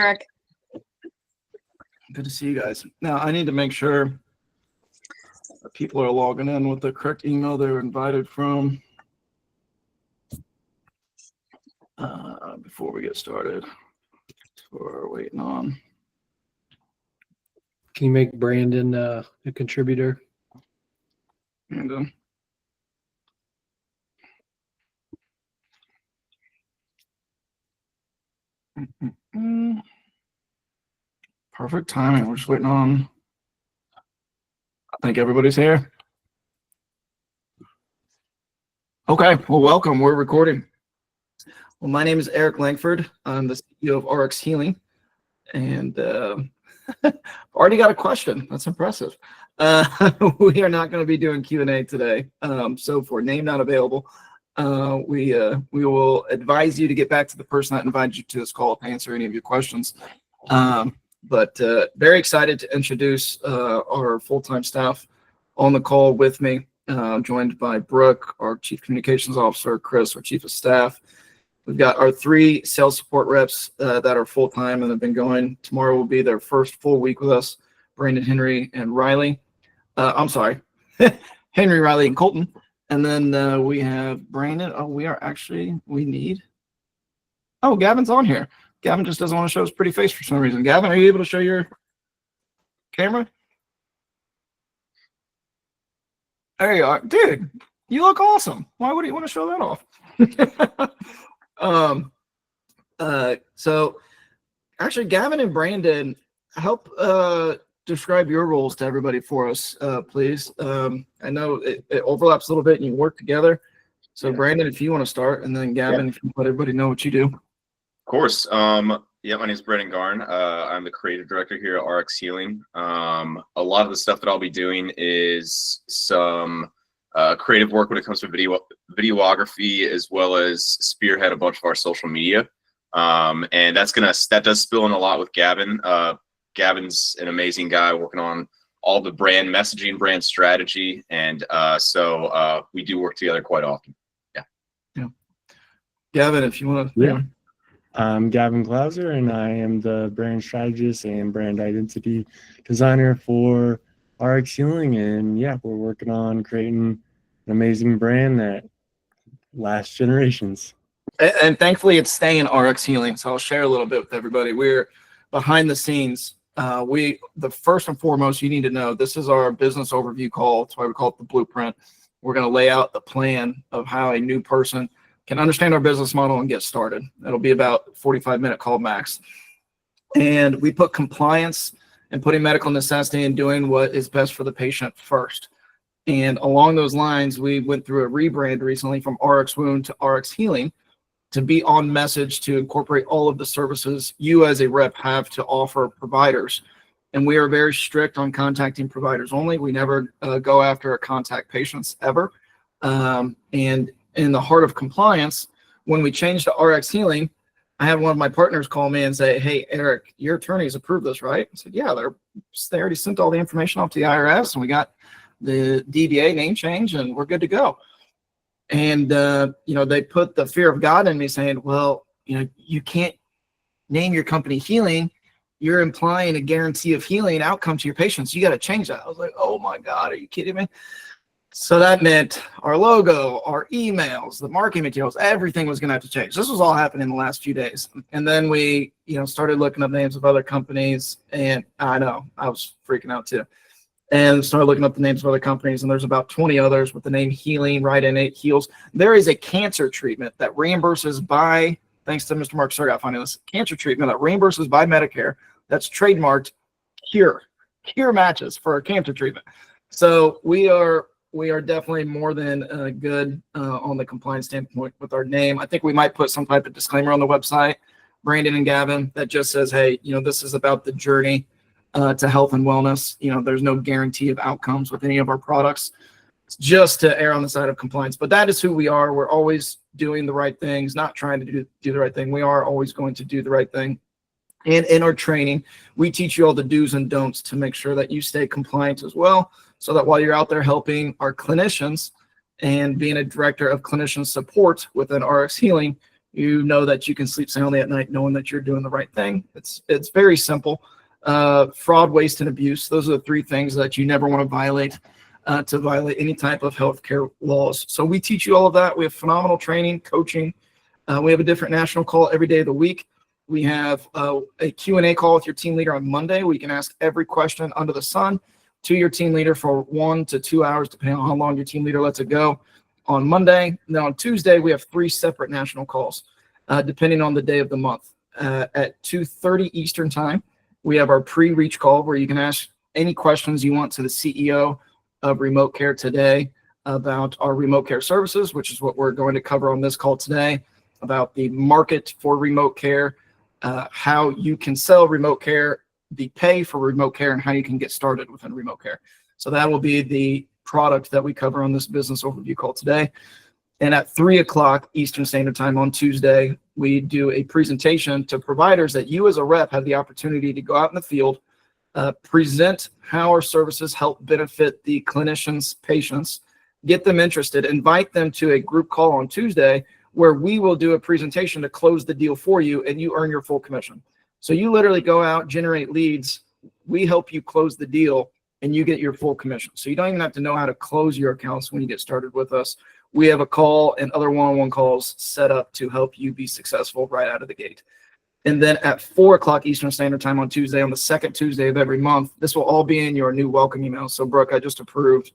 Eric. Good to see you guys. Now, I need to make sure that people are logging in with the correct email they were invited from before we get started. We're waiting on. Can you make Brandon a contributor? And perfect timing. We're just waiting on. I think everybody's here. Okay, well, welcome. We're recording. Well, my name is Eric Langford. I'm the CEO of RX Healing, and already got a question. That's impressive. We are not going to be doing Q&A today. So for name not available, we will advise you to get back to the person that invited you to this call to answer any of your questions. But very excited to introduce our full-time staff on the call with me, joined by Brooke, our Chief Communications Officer, Chris, our Chief of Staff. We've got our 3 sales support reps that are full-time and have been going. Tomorrow will be their first full week with us, Brandon, Henry, and Riley. I'm sorry, Henry, Riley, and Colton. And then we have Brandon. Oh, we need. Oh, Gavin's on here. Gavin just doesn't want to show his pretty face for some reason. Gavin, are you able to show your camera? There you are. Dude, you look awesome. Why would you want to show that off? So actually, Gavin and Brandon, help describe your roles to everybody for us, please. I know it overlaps a little bit and you work together. So yeah. Brandon, if you want to start, and then Gavin, if you let everybody know what you do. Of course. My name is Brandon Garn. I'm the creative director here at RX Healing. A lot of the stuff that I'll be doing is some creative work when it comes to videography, as well as spearhead a bunch of our social media. And that does spill in a lot with Gavin. Gavin's an amazing guy working on all the brand messaging, brand strategy. And so we do work together quite often. Yeah. Gavin, if you want to. Yeah. I'm Gavin Glauser, and I am the brand strategist and brand identity designer for RX Healing. And yeah, we're working on creating an amazing brand that lasts generations. And thankfully, it's staying RX Healing. So I'll share a little bit with everybody. We're behind the scenes. The first and foremost, you need to know, this is our business overview call. That's why we call it the BluePrint. We're going to lay out the plan of how a new person can understand our business model and get started. It'll be about a 45-minute call max. And we put compliance and putting medical necessity and doing what is best for the patient first. And along those lines, we went through a rebrand recently from RX Wound to RX Healing to be on message to incorporate all of the services you as a rep have to offer providers. And we are very strict on contacting providers only. We never go after or contact patients ever. And in the heart of compliance, when we changed to RX Healing, I had one of my partners call me and say, "Hey, Eric, your attorneys approved this, right?" I said, "Yeah, they already sent all the information off to the IRS, and we got the DBA name change, and we're good to go." And they put the fear of God in me, saying, "Well, you can't name your company Healing. You're implying a guarantee of healing outcome to your patients. You got to change that." I was like, "Oh my God, are you kidding me?" So that meant our logo, our emails, the marketing materials, everything was going to have to change. This was all happening in the last few days. And then we, started looking up names of other companies, and I know I was freaking out too. And started looking up the names of other companies, and there's about 20 others with the name Healing right in it, Heals. There is a cancer treatment that reimburses by, thanks to Mr. Mark Surgat finding this, cancer treatment that reimburses by Medicare that's trademarked Cure matches for a cancer treatment. So we are definitely more than good on the compliance standpoint with our name. I think we might put some type of disclaimer on the website, Brandon and Gavin, that just says, "Hey, this is about the journey to health and wellness. There's no guarantee of outcomes with any of our products. It's just to err on the side of compliance." But that is who we are. We're always doing the right things, not trying to do the right thing. We are always going to do the right thing. And in our training, we teach you all the do's and don'ts to make sure that you stay compliant as well, so that while you're out there helping our clinicians and being a director of clinician support within RX Healing, You know that you can sleep soundly at night knowing that you're doing the right thing. It's very simple. Fraud, waste, and abuse. Those are the three things that you never want to violate any type of healthcare laws. So we teach you all of that. We have phenomenal training, coaching. We have a different national call every day of the week. We have a Q&A call with your team leader on Monday, where you can ask every question under the sun to your team leader for 1 to 2 hours, depending on how long your team leader lets it go on Monday. And then on Tuesday, we have 3 separate national calls, depending on the day of the month. At 2:30 Eastern time, we have our pre-reach call, where you can ask any questions you want to the CEO of Remote Care today about our remote care services, which is what we're going to cover on this call today, about the market for remote care, how you can sell remote care, the pay for remote care, and how you can get started within remote care. So that will be the product that we cover on this business overview call today. And at 3 o'clock Eastern Standard Time on Tuesday, we do a presentation to providers that you as a rep have the opportunity to go out in the field, present how our services help benefit the clinicians, patients, get them interested, invite them to a group call on Tuesday, where we will do a presentation to close the deal for you, and you earn your full commission. So you literally go out, generate leads, we help you close the deal, and you get your full commission. So you don't even have to know how to close your accounts when you get started with us. We have a call and other one-on-one calls set up to help you be successful right out of the gate. And then at 4 o'clock Eastern Standard Time on Tuesday, on the second Tuesday of every month, this will all be in your new welcome email. So Brooke, I just approved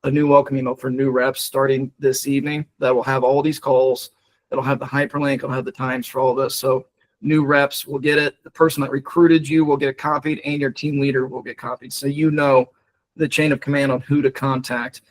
a new welcome email for new reps starting this evening that will have all these calls. It'll have the hyperlink. It'll have the times for all this. So new reps will get it. The person that recruited you will get it copied, and your team leader will get copied. So you know the chain of command on who to contact.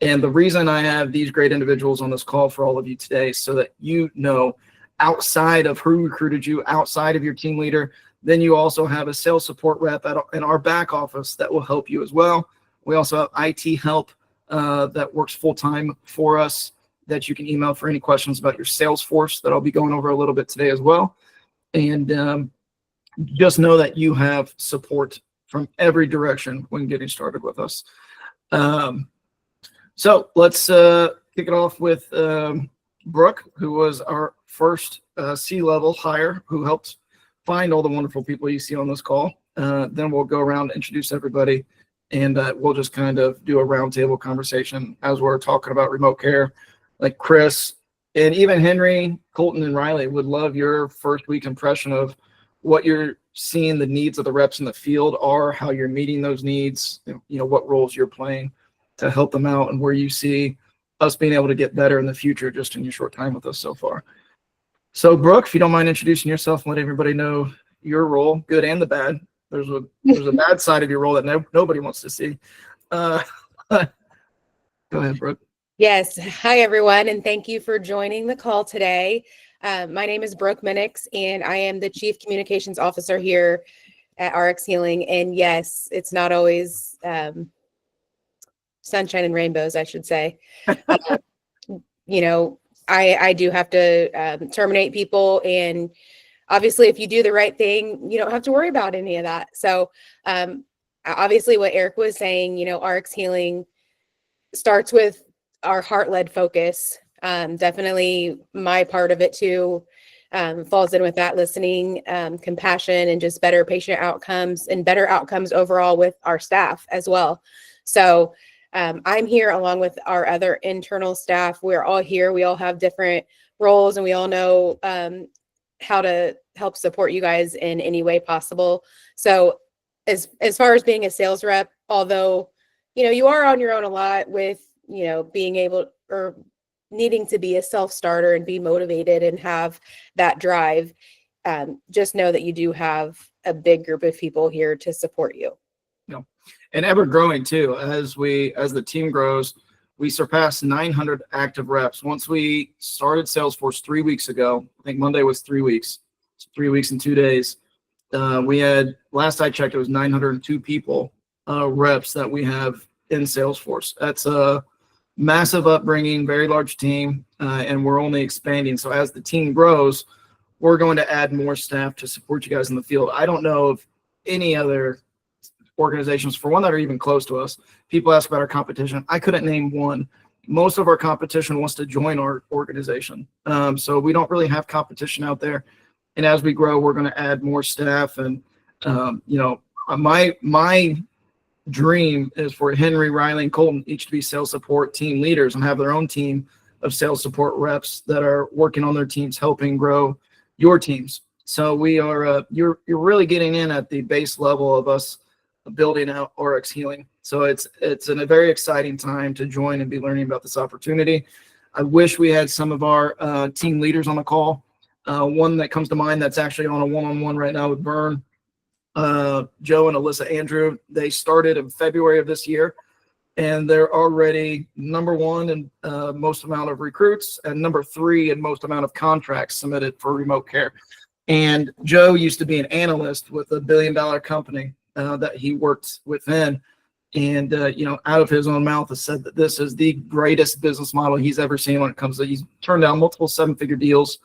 And the reason I have these great individuals on this call for all of you today is so that you know, outside of who recruited you, outside of your team leader, then you also have a sales support rep in our back office that will help you as well. We also have IT help that works full-time for us that you can email for any questions about your Salesforce that I'll be going over a little bit today as well. And just know that you have support from every direction when getting started with us. So let's kick it off with Brooke, who was our first C-level hire, who helped find all the wonderful people you see on this call. Then we'll go around and introduce everybody, and we'll just kind of do a roundtable conversation as we're talking about remote care. Like Chris and even Henry, Colton, and Riley would love your first week impression of what you're seeing the needs of the reps in the field are, how you're meeting those needs, what roles you're playing to help them out, and where you see us being able to get better in the future just in your short time with us so far. So Brooke, if you don't mind introducing yourself and let everybody know your role, good and the bad. There's a bad side of your role that nobody wants to see. Go ahead, Brooke. Yes. Hi, everyone, and thank you for joining the call today. My name is Brooke Minix, and I am the Chief Communications Officer here at RX Healing. And yes, it's not always sunshine and rainbows, I should say. I do have to terminate people, and obviously, if you do the right thing, you don't have to worry about any of that. So obviously what Eric was saying, RX Healing starts with our heart-led focus. Definitely my part of it too falls in with that, listening, compassion, and just better patient outcomes and better outcomes overall with our staff as well. So I'm here along with our other internal staff. We're all here. We all have different roles, and we all know how to help support you guys in any way possible. So as far as being a sales rep, although, you are on your own a lot with, being able or needing to be a self-starter and be motivated and have that drive, just know that you do have a big group of people here to support you. Yeah. And ever growing too, as the team grows, we surpassed 900 active reps. Once we started Salesforce 3 weeks ago, I think Monday was 3 weeks. It's 3 weeks and 2 days. We had, last I checked, it was 902 people, reps that we have in Salesforce. That's a massive upbringing, very large team, and we're only expanding. So as the team grows, we're going to add more staff to support you guys in the field. I don't know of any other organizations, for one, that are even close to us. People ask about our competition. I couldn't name one most of our competition wants to join our organization. So we don't really have competition out there. And as we grow, we're going to add more staff. And, my dream is for Henry, Riley, and Colton each to be sales support team leaders and have their own team of sales support reps that are working on their teams, helping grow your teams. So we are, you're really getting in at the base level of us building out RX Healing. So it's in a very exciting time to join and be learning about this opportunity. I wish we had some of our team leaders on the call. One that comes to mind that's actually on a one-on-one right now with Vern, Joe and Alyssa Andrew. They started in February of this year, and they're already number one in most amount of recruits and number 3 in most amount of contracts submitted for remote care. And Joe used to be an analyst with a $1 billion company that he worked within. And, out of his own mouth has said that this is the greatest business model he's ever seen when it comes to, he's turned down multiple 7-figure deals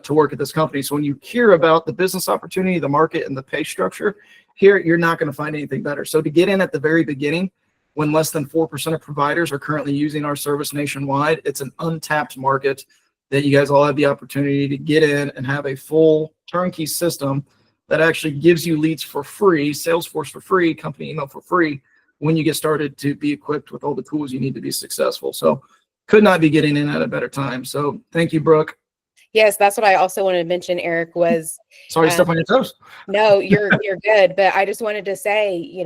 to work at this company. So when you hear about the business opportunity, the market, and the pay structure here, you're not going to find anything better. So to get in at the very beginning, when less than 4% of providers are currently using our service nationwide, it's an untapped market that you guys all have the opportunity to get in and have a full turnkey system that actually gives you leads for free, Salesforce for free, company email for free, when you get started to be equipped with all the tools you need to be successful. So could not be getting in at a better time. So thank you, Brooke. Yes, that's what I also wanted to mention, Eric, was Sorry to step on your toes. no, you're good. But I just wanted to say,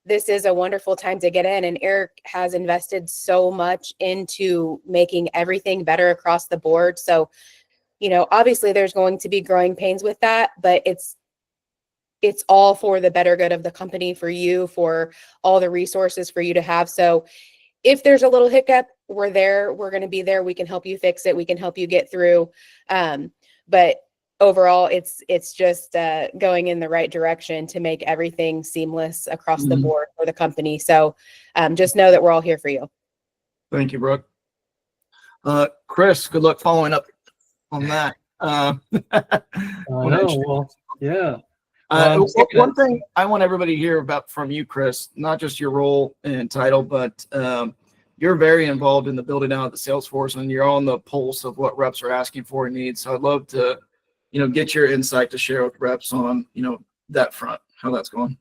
this is a wonderful time to get in, and Eric has invested so much into making everything better across the board. So, obviously there's going to be growing pains with that, but it's all for the better good of the company, for you, for all the resources for you to have. So if there's a little hiccup, we're there. We're going to be there. We can help you fix it. We can help you get through. But overall, it's just going in the right direction to make everything seamless across the board for the company. So just know that we're all here for you. Thank you, Brooke. Chris, good luck following up on that. Yeah. One thing I want everybody to hear about from you, Chris, not just your role and title, but you're very involved in the building out of the Salesforce, and you're on the pulse of what reps are asking for and need. So I'd love to, get your insight to share with reps on, that front, how that's going.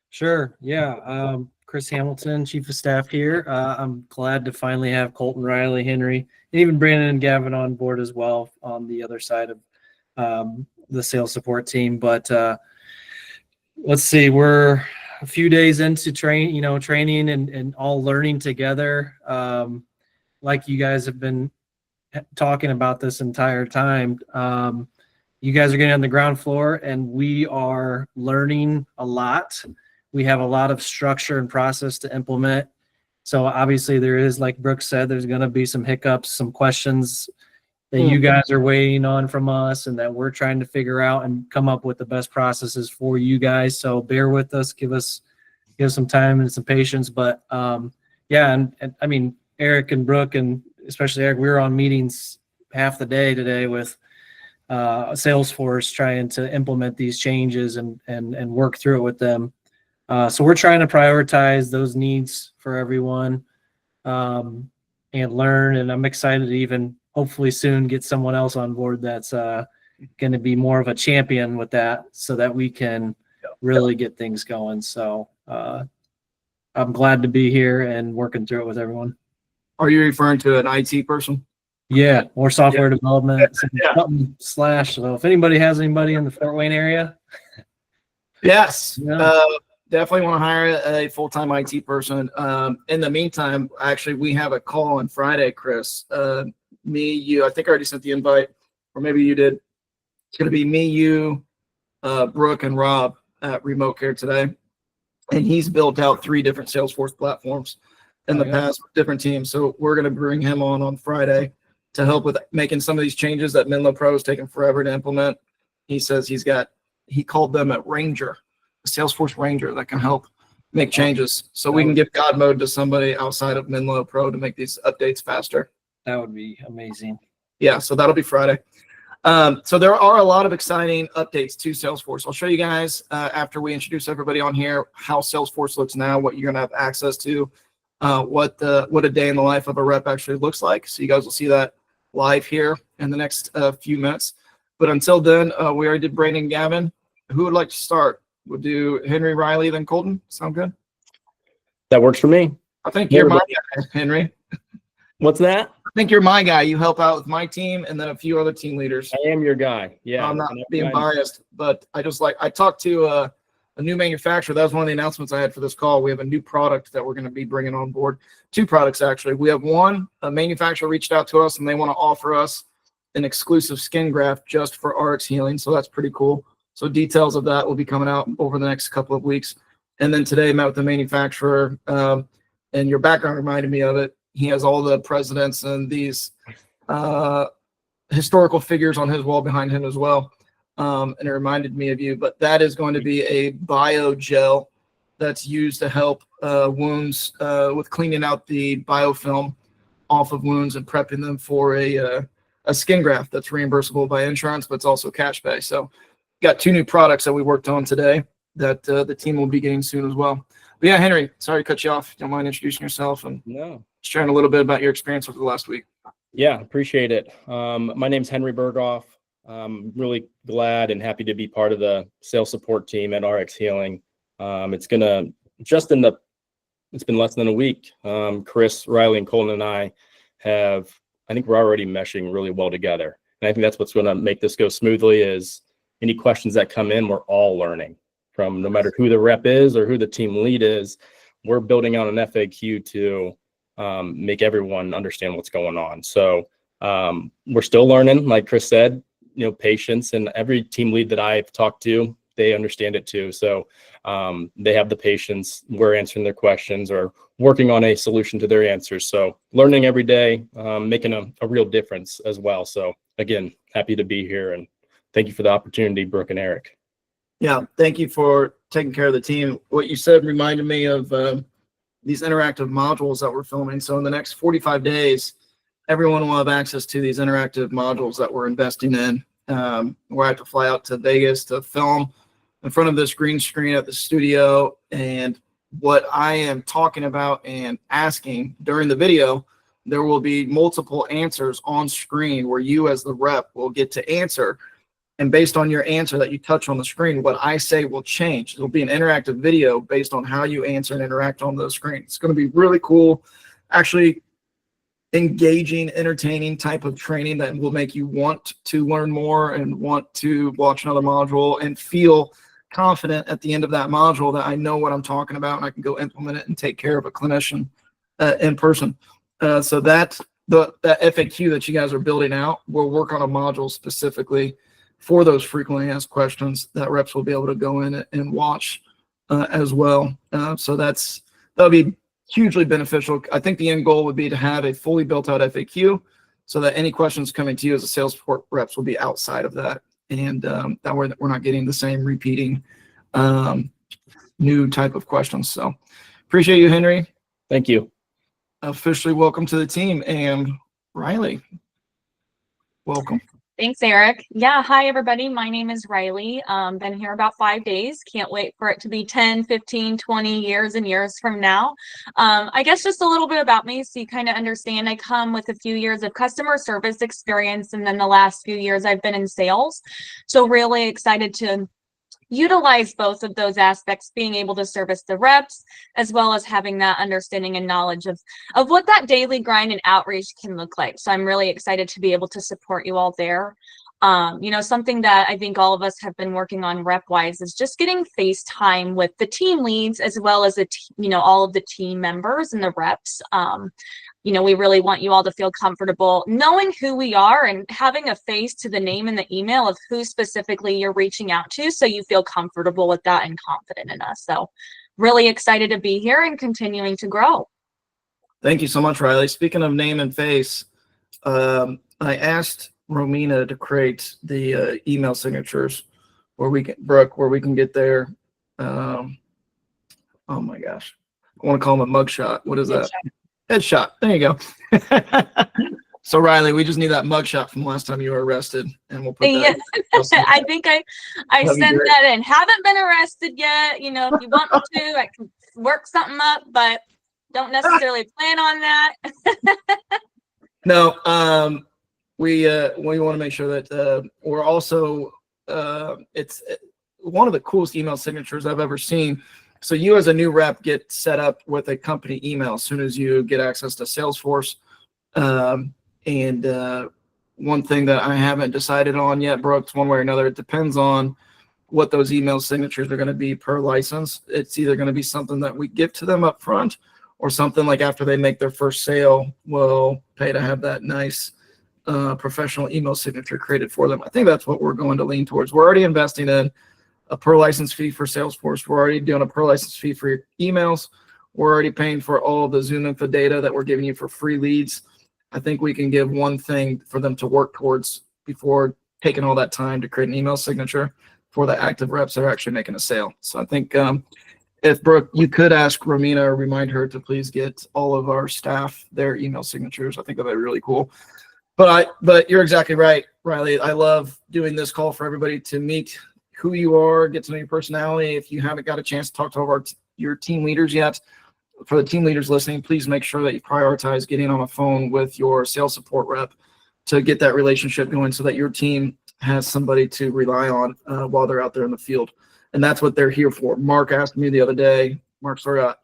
Sure. Yeah. Chris Hamilton, Chief of Staff here. I'm glad to finally have Colton, Riley, Henry, and even Brandon and Gavin on board as well on the other side of the sales support team. But let's see, we're a few days into training and all learning together. Like you guys have been talking about this entire time. You guys are getting on the ground floor, and we are learning a lot. We have a lot of structure and process to implement. So obviously there is, like Brooke said, there's going to be some hiccups, some questions that you guys are waiting on from us, and that we're trying to figure out and come up with the best processes for you guys. So bear with us, give us some time and some patience. But and I mean, Eric and Brooke, and especially Eric, we were on meetings half the day today with Salesforce trying to implement these changes and work through it with them. So we're trying to prioritize those needs for everyone and learn. And I'm excited to even hopefully soon get someone else on board that's going to be more of a champion with that, so that we can really get things going. So I'm glad to be here and working through it with everyone. Are you referring to an IT person? Yeah, more software development, something slash. So if anybody has anybody in the Fort Wayne area. Yes. Definitely want to hire a full-time IT person. In the meantime, actually, we have a call on Friday, Chris. Me, you, I think I already sent the invite, or maybe you did. It's going to be me, you, Brooke, and Rob at Remote Care today. And he's built out 3 different Salesforce platforms in the past with different teams. So we're going to bring him on Friday to help with making some of these changes that Menlo Pro is taking forever to implement. He says he called them a Ranger, a Salesforce Ranger that can help make changes. So we can give God mode to somebody outside of Menlo Pro to make these updates faster. That would be amazing. Yeah, so that'll be Friday. So there are a lot of exciting updates to Salesforce. I'll show you guys after we introduce everybody on here how Salesforce looks now, what you're going to have access to. what a day in the life of a rep actually looks like. So you guys will see that live here in the next few minutes. But until then, we already did Brandon and Gavin. Who would like to start? We'll do Henry, Riley, then Colton. Sound good? That works for me. I think you're my guy, Henry. What's that? I think you're my guy. You help out with my team and then a few other team leaders. I am your guy. Yeah. I'm not being biased, but I talked to a new manufacturer. That was one of the announcements I had for this call. We have a new product that we're going to be bringing on board. 2 products, actually. We have one, a manufacturer reached out to us and they want to offer us an exclusive skin graft just for RX Healing. So that's pretty cool. So details of that will be coming out over the next couple of weeks. And then today I met with the manufacturer, and your background reminded me of it. He has all the presidents and these historical figures on his wall behind him as well. And it reminded me of you, but that is going to be a bio gel that's used to help wounds with cleaning out the biofilm off of wounds and prepping them for a skin graft that's reimbursable by insurance, but it's also cash pay. So got 2 new products that we worked on today that the team will be getting soon as well. But yeah, Henry, sorry to cut you off. Don't mind introducing yourself and sharing a little bit about your experience over the last week. Yeah, appreciate it. My name's Henry Berghoff. I'm really glad and happy to be part of the sales support team at RX Healing. It's been less than a week. Chris, Riley, and Colton and I think we're already meshing really well together. And I think that's what's going to make this go smoothly is any questions that come in, we're all learning from no matter who the rep is or who the team lead is. We're building out an FAQ to make everyone understand what's going on. So we're still learning, like Chris said, patience, and every team lead that I've talked to, they understand it too. So they have the patience. We're answering their questions or working on a solution to their answers. So learning every day, making a real difference as well. So again, happy to be here and thank you for the opportunity, Brooke and Eric. Yeah, thank you for taking care of the team. What you said reminded me of these interactive modules that we're filming. So in the next 45 days, everyone will have access to these interactive modules that we're investing in. Where I have to fly out to Vegas to film in front of this green screen at the studio. And what I am talking about and asking during the video, there will be multiple answers on screen where you as the rep will get to answer. And based on your answer that you touch on the screen, what I say will change. It'll be an interactive video based on how you answer and interact on the screen. It's going to be really cool, actually engaging, entertaining type of training that will make you want to learn more and want to watch another module and feel confident at the end of that module that I know what I'm talking about and I can go implement it and take care of a clinician in person. So that FAQ that you guys are building out, we'll work on a module specifically for those frequently asked questions that reps will be able to go in and watch as well. So that'll be hugely beneficial. I think the end goal would be to have a fully built out FAQ so that any questions coming to you as a sales support reps will be outside of that. And that way we're not getting the same repeating new type of questions. So appreciate you, Henry. Thank you. Officially welcome to the team. And Riley, welcome. Thanks, Eric. Yeah, hi, everybody. My name is Riley. Been here about 5 days. Can't wait for it to be 10, 15, 20 years and years from now. I guess just a little bit about me so you kind of understand. I come with a few years of customer service experience, and then the last few years I've been in sales. So really excited to utilize both of those aspects, being able to service the reps, as well as having that understanding and knowledge of what that daily grind and outreach can look like. So I'm really excited to be able to support you all there. Something that I think all of us have been working on rep-wise is just getting face time with the team leads, as well as all of the team members and the reps. We really want you all to feel comfortable knowing who we are and having a face to the name and the email of who specifically you're reaching out to, so you feel comfortable with that and confident in us. So really excited to be here and continuing to grow. Thank you so much, Riley. Speaking of name and face, I asked Romina to create the email signatures where we can get there. Oh my gosh. I want to call them a mugshot. What is that? Headshot. There you go. So Riley, we just need that mugshot from last time you were arrested, and we'll put that. Yes. I think I sent that in. Haven't been arrested yet. If you want me to, I can work something up, but Don't necessarily plan on that. No, we want to make sure that we're also it's one of the coolest email signatures I've ever seen. So you as a new rep get set up with a company email as soon as you get access to Salesforce. And one thing that I haven't decided on yet, Brooks, one way or another, it depends on what those email signatures are going to be per license. It's either going to be something that we give to them up front, or something like after they make their first sale, we'll pay to have that nice professional email signature created for them. I think that's what we're going to lean towards. We're already investing in a per license fee for Salesforce. We're already doing a per license fee for your emails. We're already paying for all the Zoom info data that we're giving you for free leads. I think we can give one thing for them to work towards before taking all that time to create an email signature for the active reps that are actually making a sale. So I think if Brooke, you could ask Romina or remind her to please get all of our staff their email signatures. I think that'd be really cool. But you're exactly right, Riley. I love doing this call for everybody to meet who you are, get to know your personality. If you haven't got a chance to talk to your team leaders yet, for the team leaders listening, please make sure that you prioritize getting on a phone with your sales support rep to get that relationship going so that your team has somebody to rely on while they're out there in the field. And that's what they're here for. Mark asked me the other day, Mark Sorga,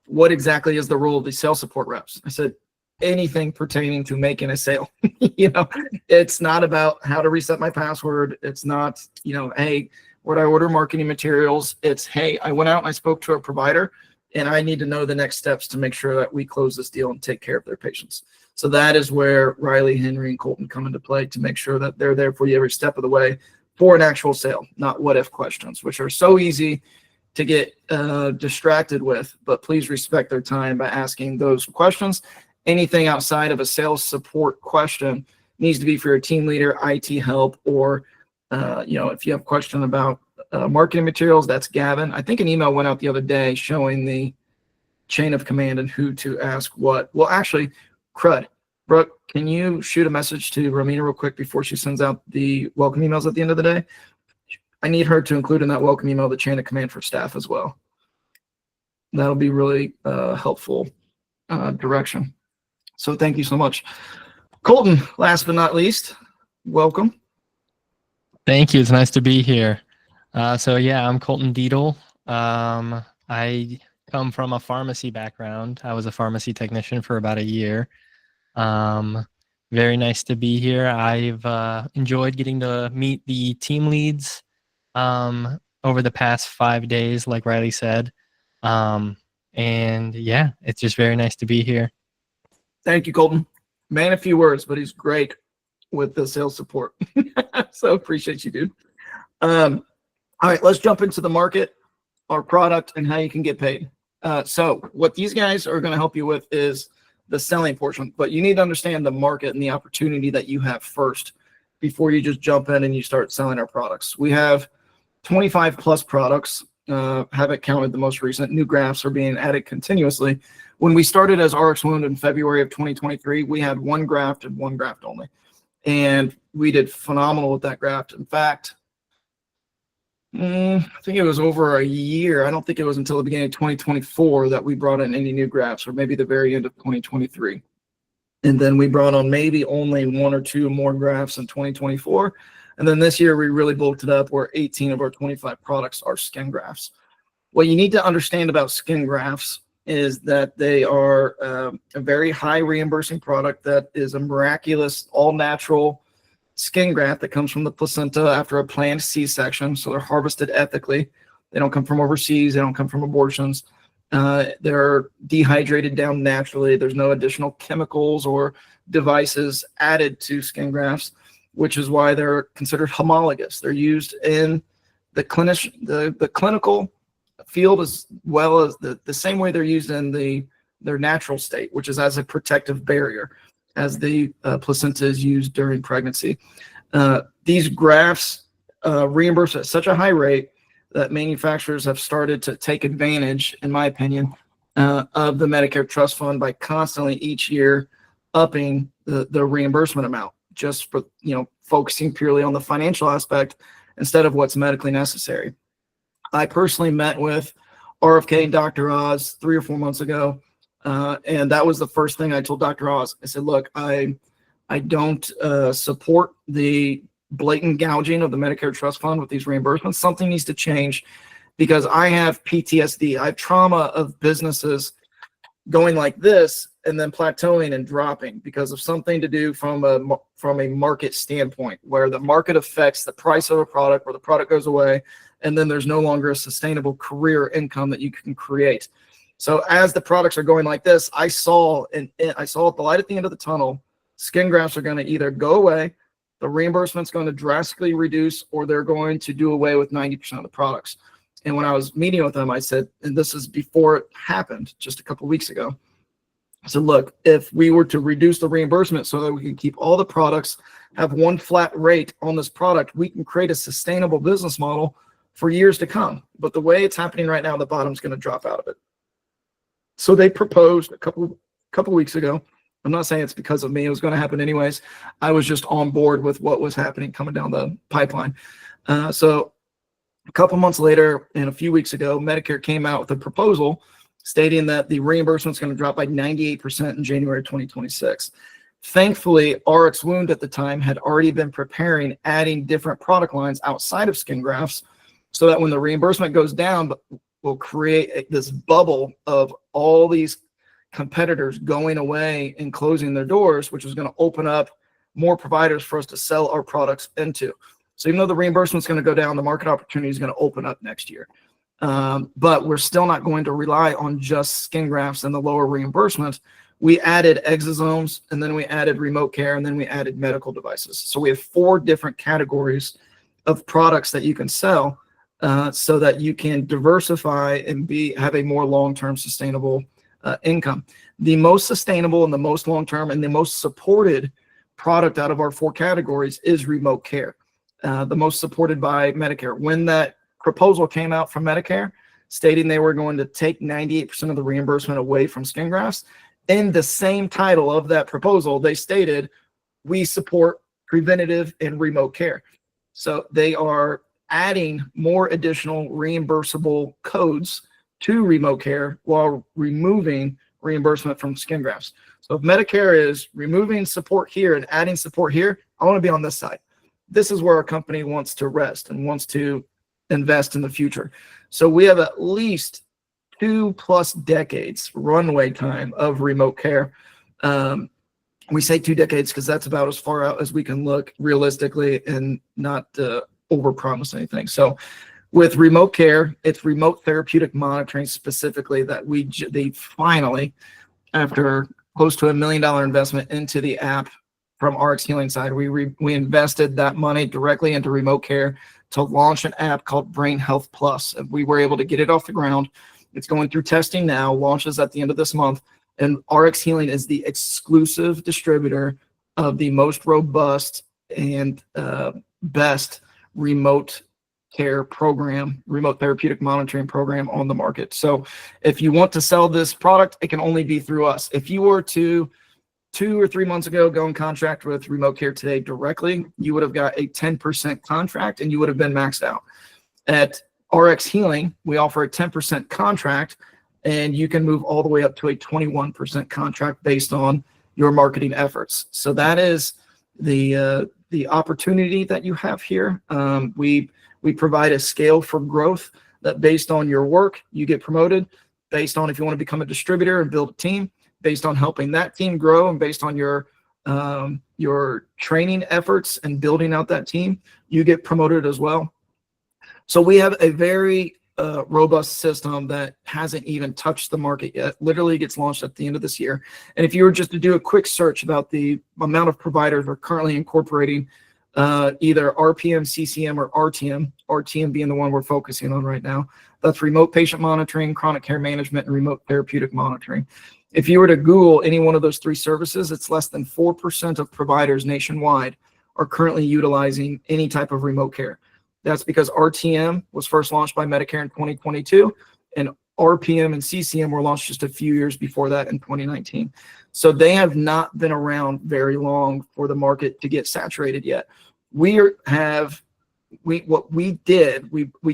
what exactly is the role of the sales support reps? I said, anything pertaining to making a sale. It's not about how to reset my password. It's not, hey, where'd I order marketing materials? It's, hey, I went out and I spoke to a provider and I need to know the next steps to make sure that we close this deal and take care of their patients. So that is where Riley, Henry, and Colton come into play to make sure that they're there for you every step of the way for an actual sale, not what if questions, which are so easy to get distracted with, but please respect their time by asking those questions. Anything outside of a sales support question needs to be for your team leader, IT help, or if you have a question about marketing materials, that's Gavin. I think an email went out the other day showing the chain of command and who to ask what. Well, actually, crud. Brooke, can you shoot a message to Romina real quick before she sends out the welcome emails at the end of the day? I need her to include in that welcome email the chain of command for staff as well. That'll be really helpful direction. So thank you so much. Colton, last but not least, welcome. Thank you. It's nice to be here. I'm Colton Deedle. I come from a pharmacy background. I was a pharmacy technician for about a year. Very nice to be here. I've enjoyed getting to meet the team leads over the past 5 days, like Riley said. It's just very nice to be here. Thank you, Colton. Man, a few words, but he's great with the sales support. So appreciate you, dude. All right, let's jump into the market, our product, and how you can get paid. So what these guys are going to help you with is the selling portion, but you need to understand the market and the opportunity that you have first before you just jump in and you start selling our products. We have 25 plus products. Haven't counted the most recent. New grafts are being added continuously. When we started as RX Wound in February of 2023, we had one graft and one graft only. And we did phenomenal with that graft. In fact, I think it was over a year. I don't think it was until the beginning of 2024 that we brought in any new grafts, or maybe the very end of 2023. And then we brought on maybe only one or two more grafts in 2024. And then this year we really bulked it up where 18 of our 25 products are skin grafts. What you need to understand about skin grafts is that they are a very high reimbursing product that is a miraculous, all natural skin graft that comes from the placenta after a planned C-section. So they're harvested ethically. They don't come from overseas. They don't come from abortions. They're dehydrated down naturally. There's no additional chemicals or devices added to skin grafts, which is why they're considered homologous. They're used in the clinical field as well as the same way they're used in their natural state, which is as a protective barrier, as the placenta is used during pregnancy. These grafts reimburse at such a high rate that manufacturers have started to take advantage, in my opinion, of the Medicare Trust Fund by constantly each year upping the reimbursement amount, just for focusing purely on the financial aspect instead of what's medically necessary. I personally met with RFK and Dr. Oz 3 or 4 months ago And that was the first thing I told Dr. Oz. I said, look, I don't support the blatant gouging of the Medicare Trust Fund with these reimbursements. Something needs to change because I have PTSD. I have trauma of businesses going like this and then plateauing and dropping because of something to do from a market standpoint, where the market affects the price of a product, where the product goes away, and then there's no longer a sustainable career income that you can create. So as the products are going like this, I saw the light at the end of the tunnel. Skin grafts are going to either go away, the reimbursement's going to drastically reduce, or they're going to do away with 90% of the products. And when I was meeting with them, I said, and this is before it happened, just a couple of weeks ago, I said, look, if we were to reduce the reimbursement so that we can keep all the products, have one flat rate on this product, we can create a sustainable business model for years to come. But the way it's happening right now, the bottom's going to drop out of it. So they proposed a couple weeks ago. I'm not saying it's because of me. It was going to happen anyways. I was just on board with what was happening coming down the pipeline. So a couple months later, and a few weeks ago, Medicare came out with a proposal stating that the reimbursement is going to drop by 98% in January 2026. Thankfully, RX Wound at the time had already been preparing, adding different product lines outside of skin grafts, so that when the reimbursement goes down, will create this bubble of all these competitors going away and closing their doors, which is going to open up more providers for us to sell our products into. So even though the reimbursement is going to go down, the market opportunity is going to open up next year. But we're still not going to rely on just skin grafts and the lower reimbursement. We added exosomes, and then we added remote care, and then we added medical devices. So we have 4 different categories of products that you can sell, so that you can diversify and have a more long-term sustainable income. The most sustainable and the most long-term and the most supported product out of our 4 categories is remote care, the most supported by Medicare. When that proposal came out from Medicare stating they were going to take 98% of the reimbursement away from skin grafts, in the same title of that proposal, they stated, we support preventative and remote care. So they are adding more additional reimbursable codes to remote care while removing reimbursement from skin grafts. So if Medicare is removing support here and adding support here, I want to be on this side. This is where our company wants to rest and wants to invest in the future. So we have at least 2+ decades runway time of remote care. We say 2 decades because that's about as far out as we can look realistically and not overpromise anything. So with remote care, it's remote therapeutic monitoring specifically that they finally, after close to $1 million investment into the app from RX Healing side, we invested that money directly into remote care to launch an app called Brain Health Plus. And we were able to get it off the ground. It's going through testing now, launches at the end of this month. And RX Healing is the exclusive distributor of the most robust and best remote care program, remote therapeutic monitoring program on the market. So if you want to sell this product, it can only be through us. If you were to 2 or 3 months ago go in contract with remote care today directly, you would have got a 10% contract and you would have been maxed out. At RX Healing, we offer a 10% contract and you can move all the way up to a 21% contract based on your marketing efforts. So that is the opportunity that you have here. We provide a scale for growth that based on your work, you get promoted, based on if you want to become a distributor and build a team, based on helping that team grow, and based on your training efforts and building out that team, you get promoted as well. So we have a very robust system that hasn't even touched the market yet. Literally gets launched at the end of this year. And if you were just to do a quick search about the amount of providers we're currently incorporating, either RPM, CCM, or RTM being the one we're focusing on right now, that's remote patient monitoring, chronic care management, and remote therapeutic monitoring. If you were to Google any one of those 3 services, it's less than 4% of providers nationwide are currently utilizing any type of remote care. That's because RTM was first launched by Medicare in 2022, and RPM and CCM were launched just a few years before that in 2019. So they have not been around very long for the market to get saturated yet. We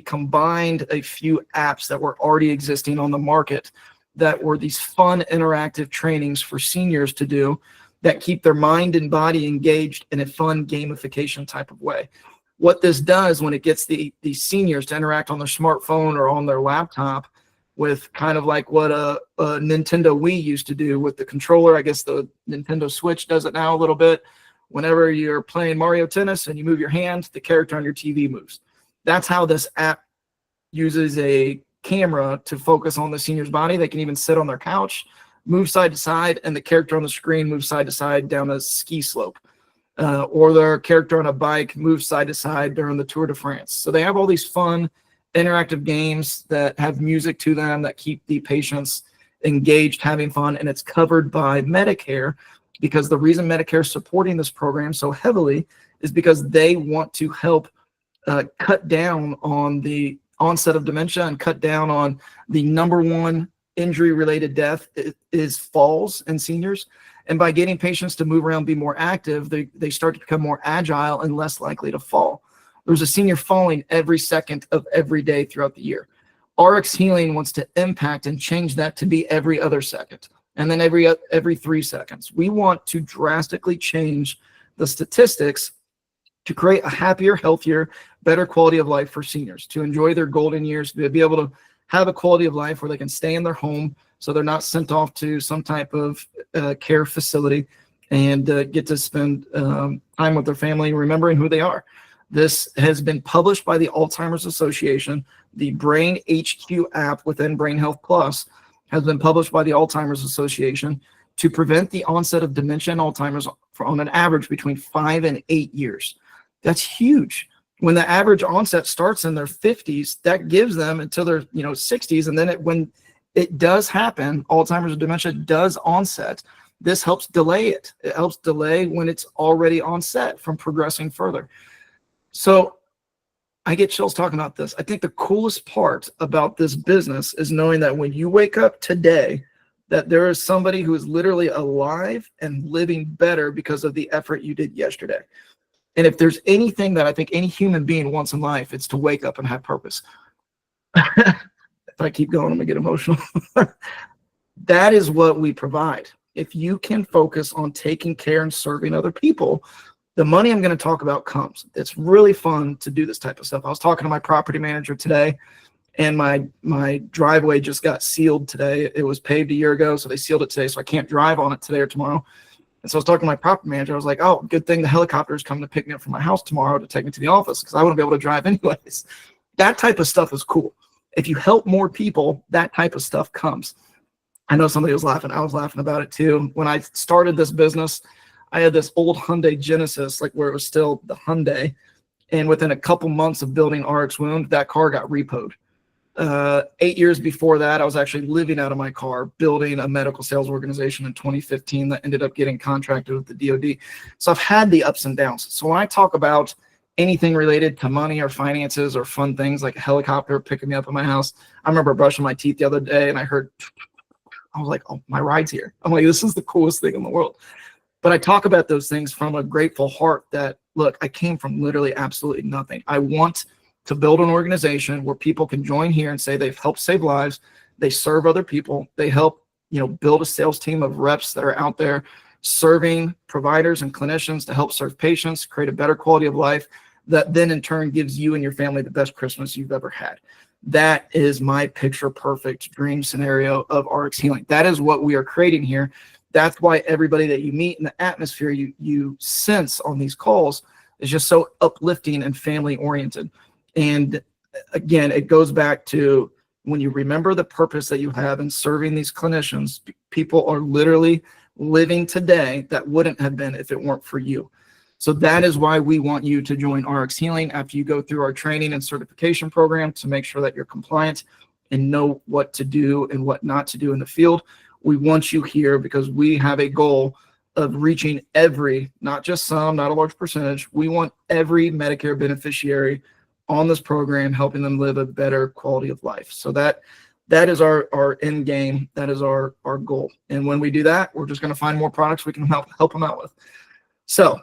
combined a few apps that were already existing on the market that were these fun interactive trainings for seniors to do that keep their mind and body engaged in a fun gamification type of way. What this does when it gets these seniors to interact on their smartphone or on their laptop with kind of like what a Nintendo Wii used to do with the controller. I guess the Nintendo Switch does it now a little bit. Whenever you're playing Mario Tennis and you move your hand, the character on your TV moves. That's how this app uses a camera to focus on the senior's body. They can even sit on their couch, move side to side, and the character on the screen moves side to side down a ski slope. Or their character on a bike moves side to side during the Tour de France. So they have all these fun interactive games that have music to them that keep the patients engaged, having fun, and it's covered by Medicare, because the reason Medicare is supporting this program so heavily is because they want to help cut down on the onset of dementia and cut down on the number one injury-related death is falls in seniors. And by getting patients to move around, be more active, they start to become more agile and less likely to fall. There's a senior falling every second of every day throughout the year. RX Healing wants to impact and change that to be every other second, and then every 3 seconds. We want to drastically change the statistics to create a happier, healthier, better quality of life for seniors, to enjoy their golden years, to be able to have a quality of life where they can stay in their home so they're not sent off to some type of care facility, and get to spend time with their family, remembering who they are. This has been published by the Alzheimer's Association. The Brain HQ app within Brain Health Plus has been published by the Alzheimer's Association to prevent the onset of dementia and Alzheimer's on an average between 5 and 8 years. That's huge. When the average onset starts in their 50s, that gives them until their 60s, and then when it does happen, Alzheimer's or dementia does onset, this helps delay it. It helps delay when it's already onset from progressing further. So I get chills talking about this. I think the coolest part about this business is knowing that when you wake up today, that there is somebody who is literally alive and living better because of the effort you did yesterday. And if there's anything that I think any human being wants in life, it's to wake up and have purpose. If I keep going, I'm gonna get emotional. That is what we provide. If you can focus on taking care and serving other people, the money I'm going to talk about comes. It's really fun to do this type of stuff. I was talking to my property manager today, and my driveway just got sealed today. It was paved a year ago, so they sealed it today, so I can't drive on it today or tomorrow. And so I was talking to my property manager. I was like, oh, good thing the helicopter is coming to pick me up from my house tomorrow to take me to the office, because I wouldn't be able to drive anyways. That type of stuff is cool. If you help more people, that type of stuff comes. I know somebody was laughing. I was laughing about it too. When I started this business, I had this old Hyundai Genesis, like where it was still the Hyundai. And within a couple months of building RX Wound, that car got repoed. 8 years before that, I was actually living out of my car, building a medical sales organization in 2015 that ended up getting contracted with the DoD. So I've had the ups and downs. So when I talk about anything related to money or finances or fun things like a helicopter picking me up at my house, I remember brushing my teeth the other day and I heard, I was like, oh, my ride's here. I'm like, this is the coolest thing in the world. But I talk about those things from a grateful heart that, look, I came from literally absolutely nothing. I want to build an organization where people can join here and say they've helped save lives, they serve other people, they help, build a sales team of reps that are out there serving providers and clinicians to help serve patients, create a better quality of life that then in turn gives you and your family the best Christmas you've ever had. That is my picture perfect dream scenario of RX Healing. That is what we are creating here. That's why everybody that you meet in the atmosphere you sense on these calls is just so uplifting and family oriented. And again, it goes back to when you remember the purpose that you have in serving these clinicians, people are literally living today that wouldn't have been if it weren't for you. So that is why we want you to join RX Healing after you go through our training and certification program to make sure that you're compliant and know what to do and what not to do in the field. We want you here because we have a goal of reaching every, not just some, not a large percentage. We want every Medicare beneficiary on this program, helping them live a better quality of life. So that is our end game. That is our goal. And when we do that, we're just going to find more products we can help them out with. So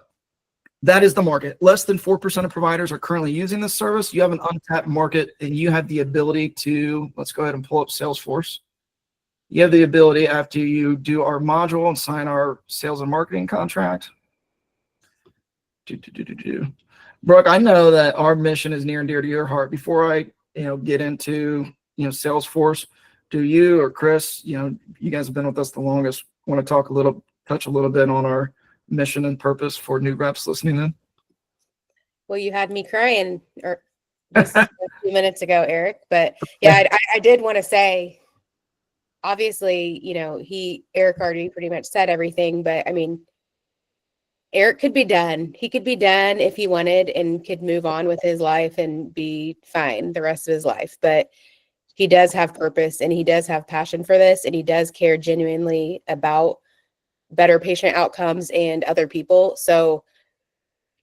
that is the market. Less than 4% of providers are currently using this service. You have an untapped market, and you have the ability to, let's go ahead and pull up Salesforce. you have the ability after you do our module and sign our sales and marketing contract. Brooke, I know that our mission is near and dear to your heart. Before I, get into, Salesforce, do you or Chris, you guys have been with us the longest, want to touch a little bit on our mission and purpose for new reps listening in? Well, you had me crying just a few minutes ago, Eric. But yeah, I did want to say, obviously, Eric already pretty much said everything, but I mean, Eric could be done. He could be done if he wanted and could move on with his life and be fine the rest of his life. But he does have purpose and he does have passion for this, and he does care genuinely about better patient outcomes and other people. So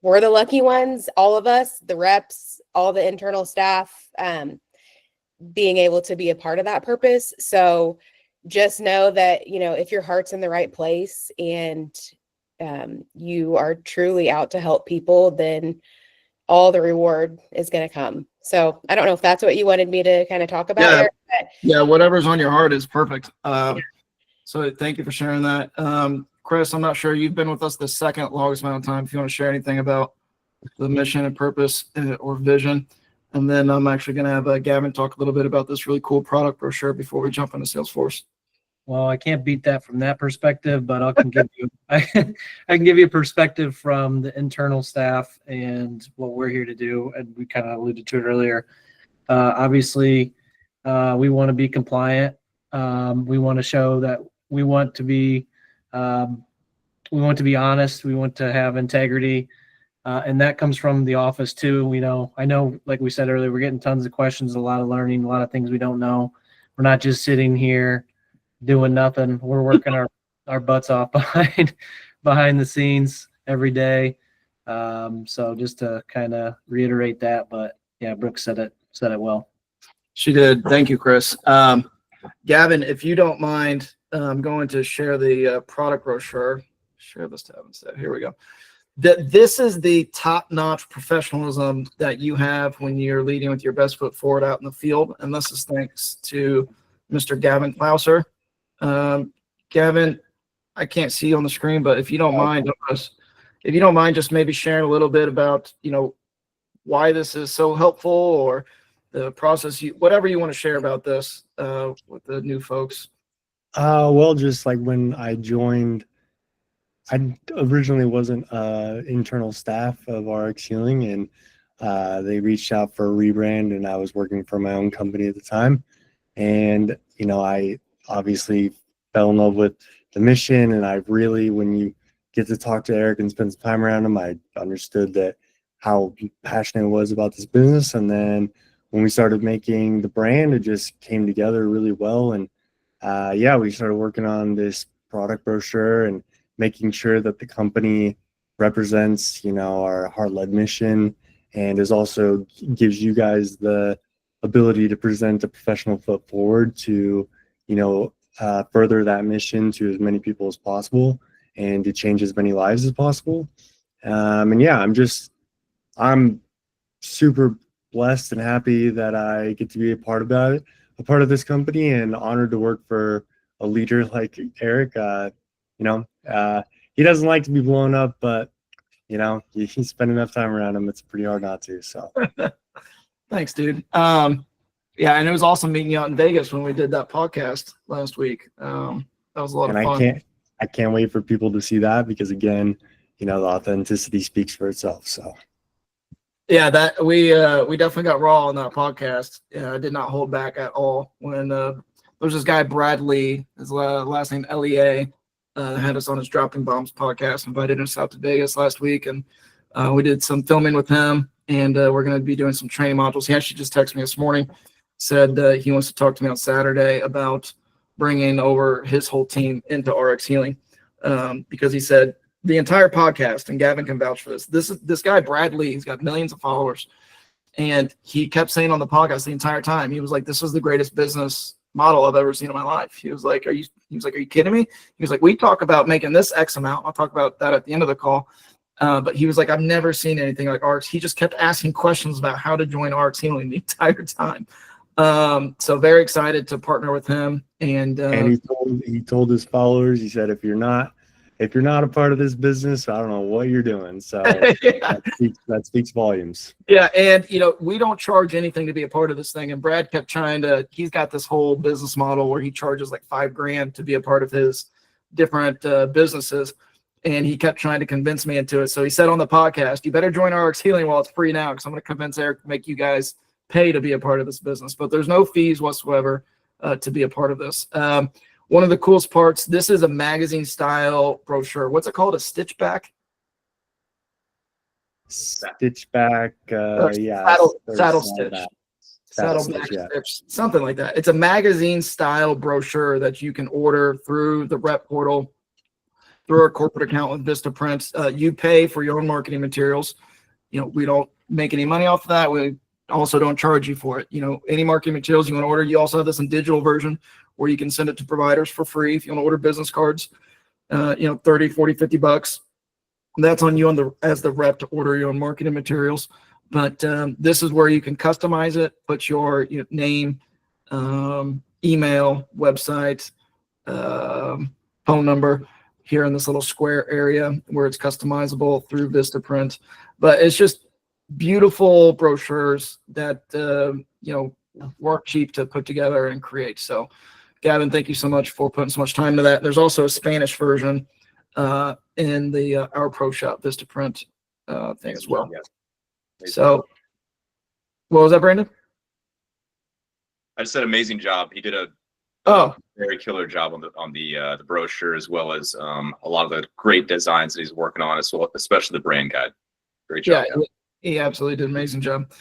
we're the lucky ones, all of us, the reps, all the internal staff, being able to be a part of that purpose. So just know that, if your heart's in the right place and you are truly out to help people, then all the reward is going to come. So I don't know if that's what you wanted me to kind of talk about. Yeah, Eric, but yeah, whatever's on your heart is perfect. So thank you for sharing that. Chris, I'm not sure, you've been with us the second longest amount of time. If you want to share anything about the mission and purpose or vision. And then I'm actually going to have Gavin talk a little bit about this really cool product brochure before we jump into Salesforce. Well, I can't beat that from that perspective, but I can give you a perspective from the internal staff and what we're here to do. And we kind of alluded to it earlier. Obviously, we want to be compliant. We want to show that we want to be honest. We want to have integrity. And that comes from the office too. I know, like we said earlier, we're getting tons of questions, a lot of learning, a lot of things we don't know. We're not just sitting here doing nothing. We're working our butts off behind the scenes every day. So just to kind of reiterate that, but yeah, Brooke said it well. She did. Thank you, Chris. Gavin, if you don't mind, I'm going to share the product brochure. Share this tab instead. Here we go. This is the top-notch professionalism that you have when you're leading with your best foot forward out in the field. And this is thanks to Mr. Gavin Klauser. Gavin, I can't see you on the screen, but if you don't mind, just maybe sharing a little bit about, why this is so helpful or the process, whatever you want to share about this with the new folks. Well, just like when I joined, I originally wasn't internal staff of RX Healing, and they reached out for a rebrand, and I was working for my own company at the time. And, I obviously fell in love with the mission, and I really, when you get to talk to Eric and spend some time around him, I understood that how passionate he was about this business. And then when we started making the brand, it just came together really well. And we started working on this product brochure and making sure that the company represents, our heart-led mission, and is also gives you guys the ability to present a professional foot forward to, further that mission to as many people as possible and to change as many lives as possible. I'm super blessed and happy that I get to be a part of this company, and honored to work for a leader like Eric. He doesn't like to be blown up, but you spend enough time around him, it's pretty hard not to. So Thanks, dude. And it was awesome meeting you out in Vegas when we did that podcast last week. That was a lot of fun. I can't wait for people to see that, because again, the authenticity speaks for itself. So yeah, that we definitely got raw on that podcast. I did not hold back at all. When there's this guy Bradley, his last name LEA, had us on his Dropping Bombs podcast, invited us out to Vegas last week, and we did some filming with him, and we're going to be doing some training modules. He actually just texted me this morning, said he wants to talk to me on Saturday about bringing over his whole team into RX Healing, because he said the entire podcast, and Gavin can vouch for this guy Bradley, he's got millions of followers, and he kept saying on the podcast the entire time, he was like, this was the greatest business model I've ever seen in my life. He was like, are you kidding me? He was like, we talk about making this X amount. I'll talk about that at the end of the call. But he was like, I've never seen anything like RX. He just kept asking questions about how to join RX Healing the entire time. So very excited to partner with him. And he told his followers, he said, if you're not a part of this business, I don't know what you're doing. So that speaks volumes. yeah, and we don't charge anything to be a part of this thing. And Brad kept he's got this whole business model where he charges like $5,000 to be a part of his different businesses. And he kept trying to convince me into it. So he said on the podcast, you better join RX Healing while it's free now, because I'm going to convince Eric to make you guys pay to be a part of this business. But there's no fees whatsoever to be a part of this. One of the coolest parts, this is a magazine style brochure. What's it called? A stitchback? Stitchback, saddle stitch. Saddleback stitch, something like that. It's a magazine style brochure that you can order through the rep portal, through our corporate account with BluePrint. You pay for your own marketing materials. We don't make any money off of that. We also don't charge you for it. Any marketing materials you want to order, you also have this in digital version where you can send it to providers for free. If you want to order business cards, 30, 40, $50. That's on you as the rep to order your own marketing materials. But this is where you can customize it, put your name, email, website, phone number here in this little square area where it's customizable through BluePrint. But it's just beautiful brochures that work cheap to put together and create. So Gavin, thank you so much for putting so much time into that. There's also a Spanish version in the Our Pro Shop BluePrint thing as well. So what was that, Brandon? I just said amazing job. He did a very killer job on the brochure, as well as a lot of the great designs that he's working on, as well, especially the brand guide. Great job. Yeah, he absolutely did an amazing job.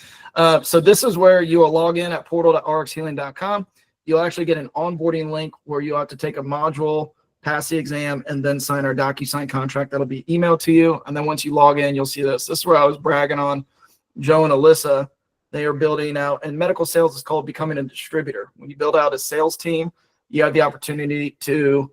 So this is where you will log in at portal.rxhealing.com. You'll actually get an onboarding link where you have to take a module, pass the exam, and then sign our DocuSign contract. That'll be emailed to you. And then once you log in, you'll see this. This is where I was bragging on Joe and Alyssa. They are building out, and medical sales is called becoming a distributor. When you build out a sales team, you have the opportunity to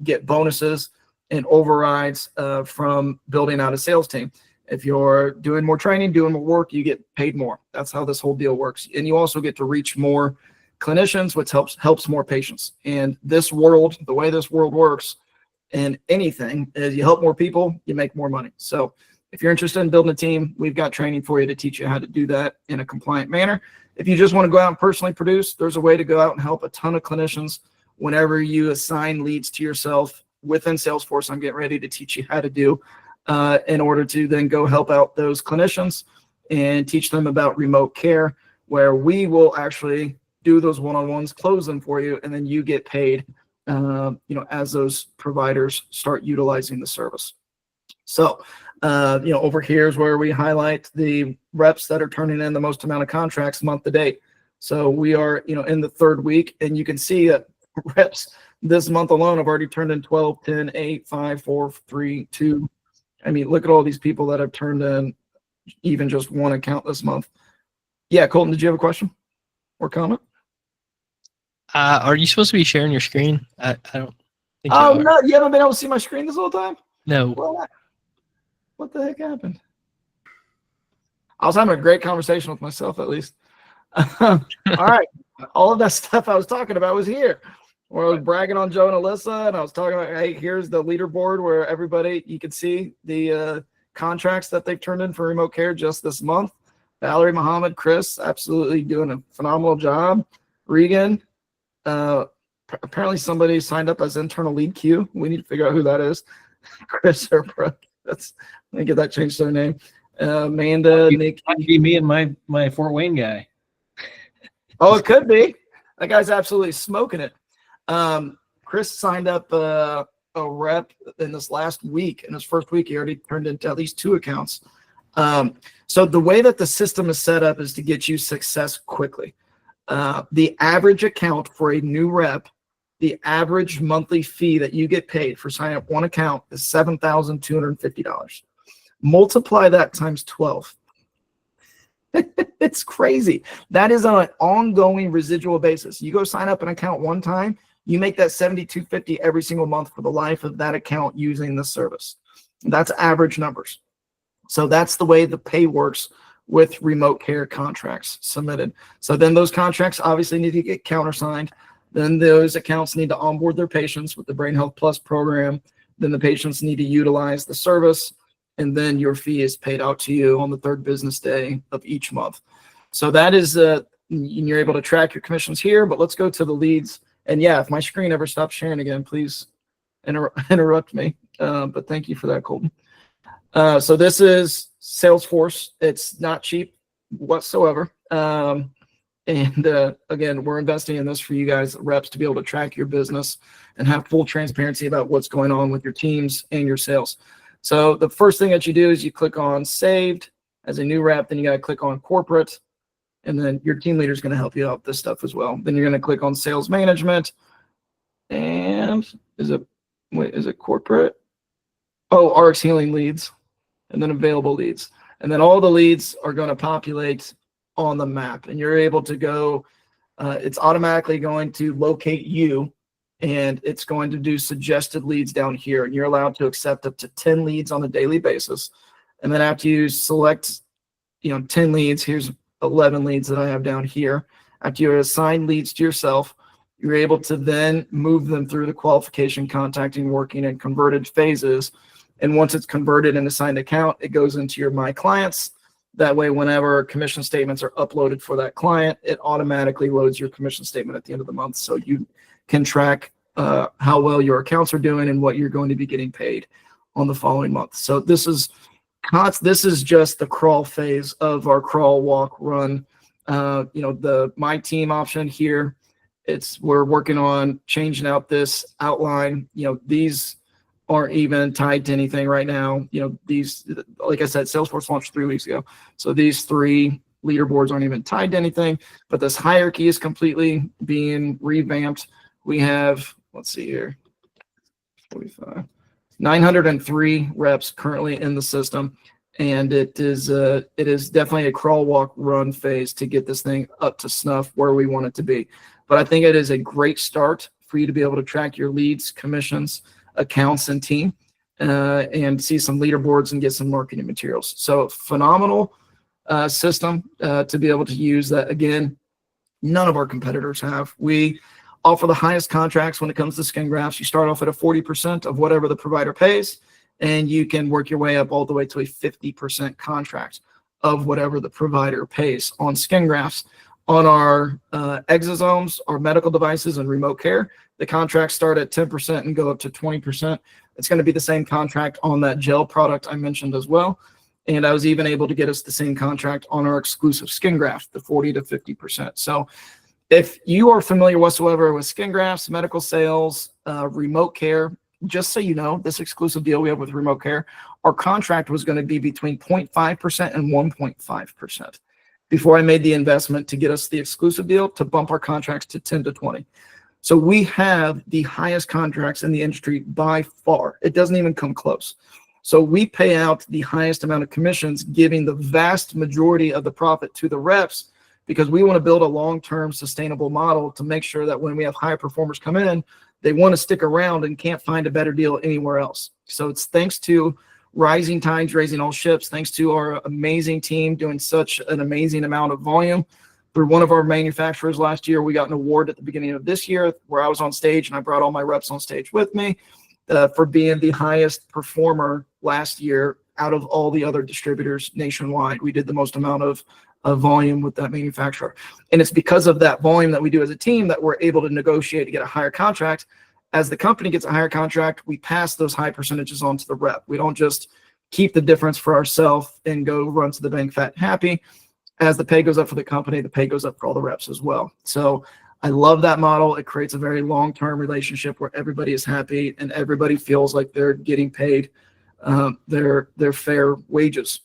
get bonuses and overrides from building out a sales team. If you're doing more training, doing more work, you get paid more. That's how this whole deal works. And you also get to reach more clinicians, which helps more patients. And this world, the way this world works in anything is you help more people, you make more money. So if you're interested in building a team, we've got training for you to teach you how to do that in a compliant manner. If you just want to go out and personally produce, there's a way to go out and help a ton of clinicians whenever you assign leads to yourself within Salesforce. I'm getting ready to teach you how to do in order to then go help out those clinicians and teach them about remote care, where we will actually do those one-on-ones, close them for you, and then you get paid as those providers start utilizing the service. So over here is where we highlight the reps that are turning in the most amount of contracts month to date. So we are in the third week, and you can see that reps this month alone have already turned in 12, 10, 8, 5, 4, 3, 2. I mean, look at all these people that have turned in even just one account this month. Yeah, Colton, did you have a question or comment? Are you supposed to be sharing your screen? I don't think Oh, you are. no, you haven't been able to see my screen this whole time? No. What the heck happened? I was having a great conversation with myself, at least. All right. All of that stuff I was talking about was here, where I was bragging on Joe and Alyssa, and I was talking about, hey, here's the leaderboard where everybody, you can see the contracts that they've turned in for remote care just this month. Valerie, Muhammad, Chris, absolutely doing a phenomenal job. Regan, apparently somebody signed up as internal lead queue. We need to figure out who that is. Chris Herbrooke. Let me get that changed to their name. Amanda, Nikki. Might be me and my Fort Wayne guy. Oh, it could be. That guy's absolutely smoking it. Chris signed up a rep in this last week. In his first week, he already turned into at least 2 accounts. So the way that the system is set up is to get you success quickly. The average account for a new rep, the average monthly fee that you get paid for signing up one account is $7,250. Multiply that times 12. It's crazy. That is on an ongoing residual basis. You go sign up an account one time, you make that $7,250 every single month for the life of that account using the service. That's average numbers. So that's the way the pay works with remote care contracts submitted. So then those contracts obviously need to get countersigned. Then those accounts need to onboard their patients with the Brain Health Plus program. Then the patients need to utilize the service, and then your fee is paid out to you on the 3rd business day of each month. So that is, you're able to track your commissions here, but let's go to the leads. And yeah, if my screen ever stops sharing again, please interrupt me. But thank you for that, Colton. So this is Salesforce. It's not cheap whatsoever. And again, we're investing in this for you guys, reps, to be able to track your business and have full transparency about what's going on with your teams and your sales. So the first thing that you do is you click on saved as a new rep. Then you got to click on corporate. And then your team leader is going to help you out with this stuff as well. Then you're going to click on sales management. And is it corporate? Oh, RX Healing leads. And then available leads. And then all the leads are going to populate on the map, and you're able to go, it's automatically going to locate you, and it's going to do suggested leads down here, and you're allowed to accept up to 10 leads on a daily basis. And then after you select 10 leads, here's 11 leads that I have down here. After you assign leads to yourself, you're able to then move them through the qualification, contacting, working, and converted phases. And once it's converted and assigned account, it goes into your My Clients. That way, whenever commission statements are uploaded for that client, it automatically loads your commission statement at the end of the month, so you can track how well your accounts are doing and what you're going to be getting paid on the following month. So this is just the crawl phase of our crawl, walk, run. The My Team option here, we're working on changing out this outline. These aren't even tied to anything right now. These, like I said, Salesforce launched 3 weeks ago. So these 3 leaderboards aren't even tied to anything, but this hierarchy is completely being revamped. We have, let's see here, 45, 903 reps currently in the system. And it is definitely a crawl, walk, run phase to get this thing up to snuff where we want it to be. But I think it is a great start for you to be able to track your leads, commissions, accounts, and team, and see some leaderboards and get some marketing materials. So phenomenal system to be able to use that. Again, none of our competitors have. We offer the highest contracts when it comes to skin grafts. You start off at a 40% of whatever the provider pays, and you can work your way up all the way to a 50% contract of whatever the provider pays on skin grafts. On our exosomes, our medical devices, and remote care, the contracts start at 10% and go up to 20%. It's going to be the same contract on that gel product I mentioned as well. And I was even able to get us the same contract on our exclusive skin graft, the 40 to 50%. So if you are familiar whatsoever with skin grafts, medical sales, remote care, just so you know, this exclusive deal we have with remote care, our contract was going to be between 0.5% and 1.5%. Before I made the investment to get us the exclusive deal to bump our contracts to 10 to 20. So we have the highest contracts in the industry by far. It doesn't even come close. So we pay out the highest amount of commissions, giving the vast majority of the profit to the reps, because we want to build a long-term sustainable model to make sure that when we have high performers come in, they want to stick around and can't find a better deal anywhere else. So it's thanks to rising tides, raising all ships, thanks to our amazing team doing such an amazing amount of volume. Through one of our manufacturers last year, we got an award at the beginning of this year where I was on stage and I brought all my reps on stage with me for being the highest performer last year out of all the other distributors nationwide. We did the most amount of volume with that manufacturer. And it's because of that volume that we do as a team that we're able to negotiate to get a higher contract. As the company gets a higher contract, we pass those high percentages on to the rep. We don't just keep the difference for ourselves and go run to the bank fat and happy. As the pay goes up for the company, the pay goes up for all the reps as well. So I love that model. It creates a very long-term relationship where everybody is happy and everybody feels like they're getting paid their fair wages,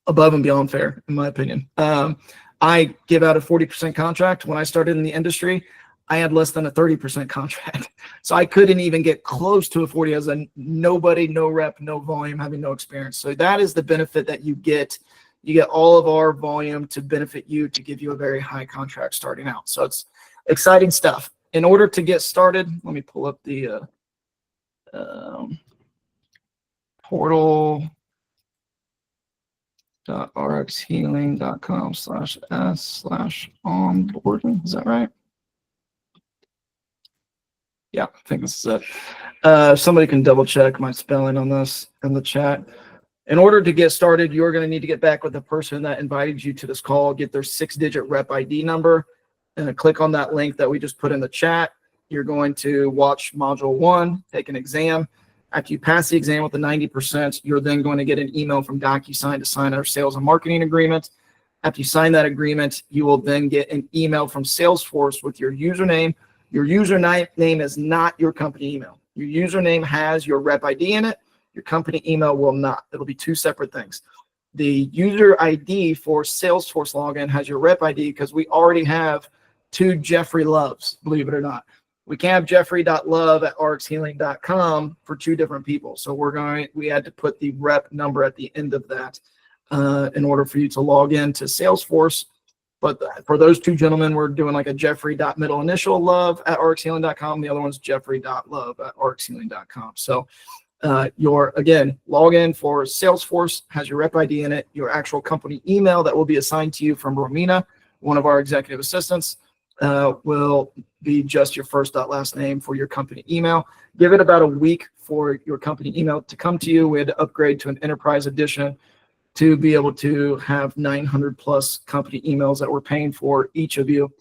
above and beyond fair, in my opinion. I give out a 40% contract. When I started in the industry, I had less than a 30% contract. So I couldn't even get close to a 40 as a nobody, no rep, no volume, having no experience. So that is the benefit that you get. You get all of our volume to benefit you, to give you a very high contract starting out. So it's exciting stuff. In order to get started, let me pull up the portal. rxhealing.com/s/onboarding. Is that right? Yeah, I think this is it. Somebody can double check my spelling on this in the chat. In order to get started, you're going to need to get back with the person that invited you to this call, get their 6-digit rep ID number, and click on that link that we just put in the chat. You're going to watch module 1, take an exam. After you pass the exam with a 90%, you're then going to get an email from DocuSign to sign our sales and marketing agreement. After you sign that agreement, you will then get an email from Salesforce with your username. Your username is not your company email. Your username has your rep ID in it. Your company email will not. It'll be 2 separate things. The user ID for Salesforce login has your rep ID because we already have 2 Jeffrey Loves, believe it or not. We can't have jeffrey.love@rxhealing.com for 2 different people. So we had to put the rep number at the end of that in order for you to log in to Salesforce. But for those 2 gentlemen, we're doing like a jeffrey.middleinitiallove@rxhealing.com. The other one's jeffrey.love@rxhealing.com. So again, login for Salesforce has your rep ID in it. Your actual company email that will be assigned to you from Romina, one of our executive assistants, will be just your first last name for your company email. Give it about a week for your company email to come to you. We had to upgrade to an enterprise edition to be able to have 900 plus company emails that we're paying for each of you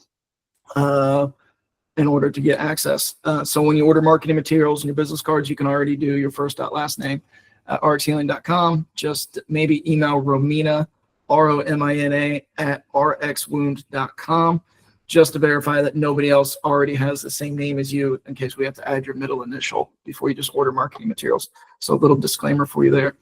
in order to get access. So when you order marketing materials and your business cards, you can already do your first last name at rxhealing.com. Just maybe email Romina, ROMINA @rxwound.com, just to verify that nobody else already has the same name as you in case we have to add your middle initial before you just order marketing materials. So a little disclaimer for you there.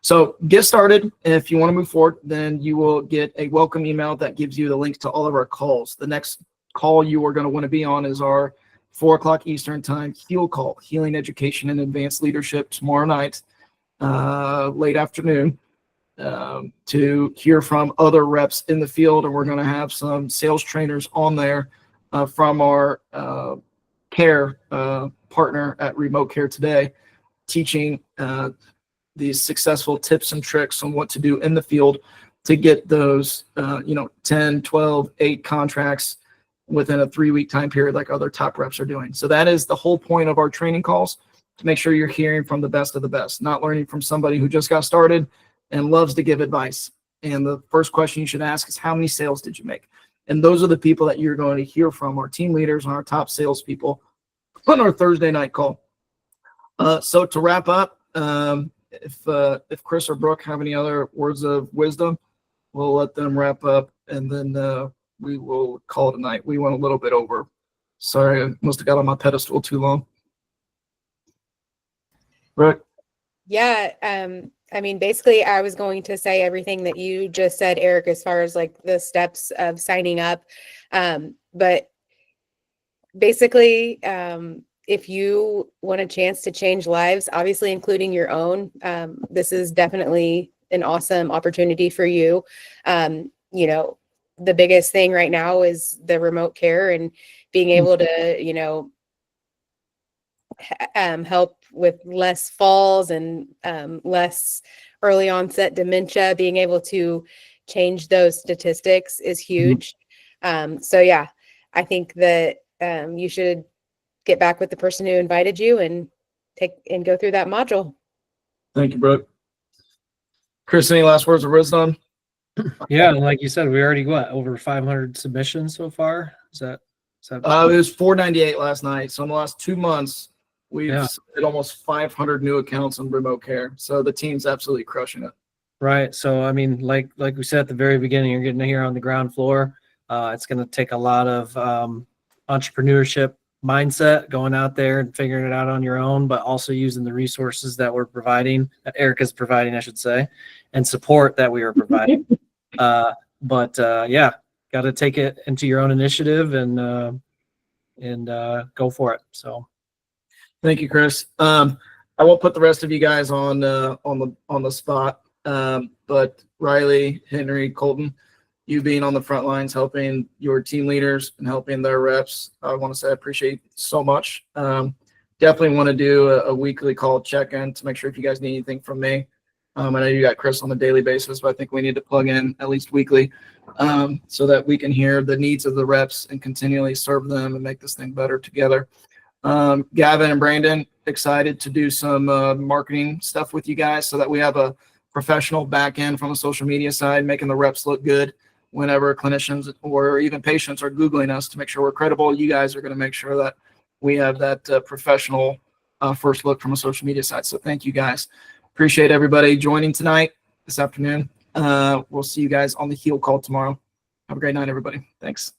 So get started. If you want to move forward, then you will get a welcome email that gives you the link to all of our calls. The next call you are going to want to be on is our 4 o'clock Eastern time HEAL call, Healing Education and Advanced Leadership, tomorrow night, late afternoon, to hear from other reps in the field. And we're going to have some sales trainers on there from our care partner at Remote Care Today, teaching these successful tips and tricks on what to do in the field to get those 10, 12, 8 contracts within a 3-week time period like other top reps are doing. So that is the whole point of our training calls, to make sure you're hearing from the best of the best, not learning from somebody who just got started and loves to give advice. And the first question you should ask is, how many sales did you make? And those are the people that you're going to hear from, our team leaders and our top salespeople on our Thursday night call. So to wrap up, if Chris or Brooke have any other words of wisdom, we'll let them wrap up, and then we will call it a night. We went a little bit over. Sorry, I must have got on my pedestal too long. Brooke? Yeah, I mean, basically, I was going to say everything that you just said, Eric, as far as like the steps of signing up. But basically, if you want a chance to change lives, obviously including your own, this is definitely an awesome opportunity for you. The biggest thing right now is the remote care and being able to, help with less falls and less early onset dementia. Being able to change those statistics is huge. So yeah, I think that you should get back with the person who invited you and go through that module. Thank you, Brooke. Chris, any last words of wisdom? Yeah, and like you said, we already got over 500 submissions so far. Is that it was 498 last night. So in the last 2 months, we've submitted almost 500 new accounts in remote care. So the team's absolutely crushing it. Right. So I mean, like we said at the very beginning, you're getting here on the ground floor. It's going to take a lot of entrepreneurship mindset, going out there and figuring it out on your own, but also using the resources that we're providing, that Erica's providing, I should say, and support that we are providing. Yeah, got to take it into your own initiative and go for it. So, thank you, Chris. I won't put the rest of you guys on the spot, but Riley, Henry, Colton, you being on the front lines, helping your team leaders and helping their reps, I want to say I appreciate so much. Definitely want to do a weekly call check-in to make sure if you guys need anything from me. I know you got Chris on a daily basis, but I think we need to plug in at least weekly so that we can hear the needs of the reps and continually serve them and make this thing better together. Gavin and Brandon, excited to do some marketing stuff with you guys so that we have a professional back end from the social media side, making the reps look good whenever clinicians or even patients are Googling us to make sure we're credible. You guys are going to make sure that we have that professional first look from a social media side. So thank you guys. Appreciate everybody joining tonight, this afternoon. We'll see you guys on the heel call tomorrow. Have a great night, everybody. Thanks.